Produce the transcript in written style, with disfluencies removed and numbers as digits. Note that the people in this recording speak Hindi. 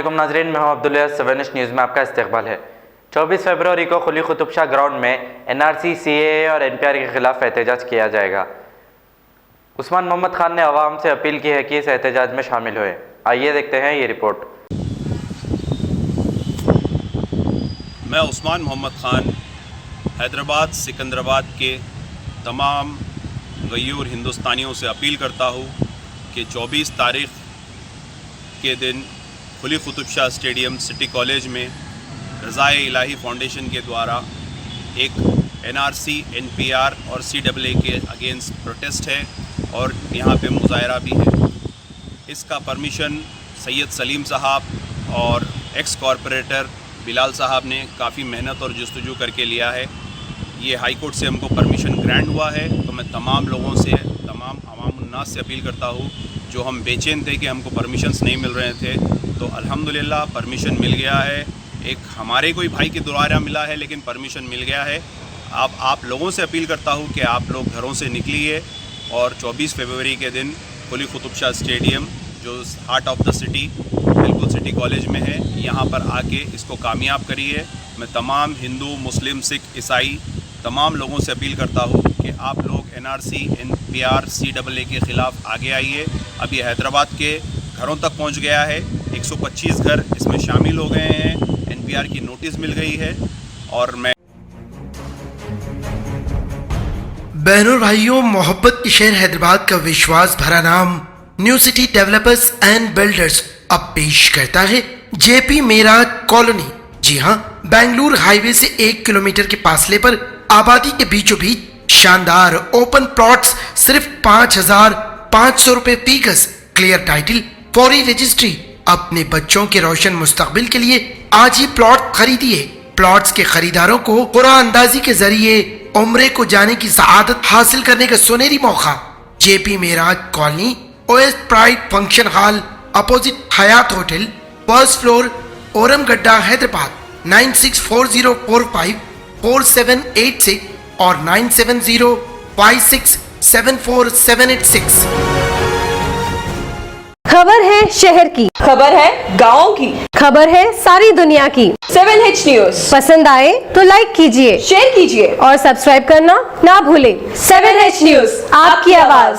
अस्सलामुअलैकुम नाज़रीन, मैं हूं अब्दुल्ला। 7 न्यूज़ में आपका इस्तकबाल है। 24 फरवरी को खुली कुतुब शाह ग्राउंड में NRC, CAA और NPR के खिलाफ एहतजाज किया जाएगा। उस्मान मोहम्मद खान ने अवाम से अपील की है कि इस एहतजाज में शामिल हुए। आइए देखते हैं ये रिपोर्ट। मैं उस्मान मोहम्मद खान हैदराबाद सिकंदराबाद के तमाम गयूर हिंदुस्तानियों से अपील करता हूँ कि 24 तारीख़ के दिन खुली Qutub Shah stadium city college में रज़ाए इलाही फाउंडेशन के द्वारा एक NRC, NPR और CAA के अगेंस्ट प्रोटेस्ट है और यहाँ पे मुजाहरा भी है। इसका परमिशन सैयद सलीम साहब और एक्स कॉरपोरेटर बिलाल साहब ने काफ़ी मेहनत और जस्तजू करके लिया है। ये हाई कोर्ट से हमको परमिशन ग्रांट हुआ है। तो मैं तमाम लोगों से, तमाम अवाम उन्नास से अपील करता हूँ जो हम बेचैन थे कि हमको परमिशंस नहीं मिल रहे थे, तो अल्हम्दुलिल्लाह परमिशन मिल गया है। एक हमारे कोई भाई के द्वारा मिला है लेकिन परमिशन मिल गया है। आप लोगों से अपील करता हूँ कि आप लोग घरों से निकलिए और 24 फरवरी के दिन खुली कुतुब शाह स्टेडियम जो हार्ट ऑफ द सिटी बिल्कुल सिटी कॉलेज में है, यहाँ पर आके इसको कामयाब करिए। मैं तमाम हिंदू, मुस्लिम, सिख, ईसाई तमाम लोगों से अपील करता हूँ कि आप लोग NRC, NPR, CAA के ख़िलाफ़ आगे आइए। अभी हैदराबाद के घरों तक पहुँच गया है। 125 घर इसमें शामिल हो गए हैं। NPR की नोटिस मिल गई है। और मैं बहनों भाइयों, मोहब्बत के शहर हैदराबाद का विश्वास भरा नाम new city developers and builders अब पेश करता है JP मेराज कॉलोनी। जी हाँ, बेंगलुरु हाईवे से 1 किलोमीटर के फासले पर आबादी के बीचों बीच शानदार ओपन प्लॉट्स सिर्फ 5,500 रुपए फी गज, क्लियर टाइटल, फौरी रजिस्ट्री। अपने बच्चों के रोशन मुस्तकबिल के लिए आज ही प्लॉट खरीदिए। प्लॉट्स के खरीदारों को कुरान अंदाजी के जरिए उम्रे को जाने की सआदत हासिल करने का सुनहरी मौका। JP Meraj colony, OS pride function hall, opposite Hyatt hotel, first floor, ओरमगड्डा, हैदराबाद। 9640454786 और 9705674786। खबर है शहर की, खबर है गाँव की, खबर है सारी दुनिया की। 7H न्यूज़ पसंद आए तो लाइक कीजिए, शेयर कीजिए और सब्सक्राइब करना ना भूलें। 7H न्यूज़, आपकी आवाज।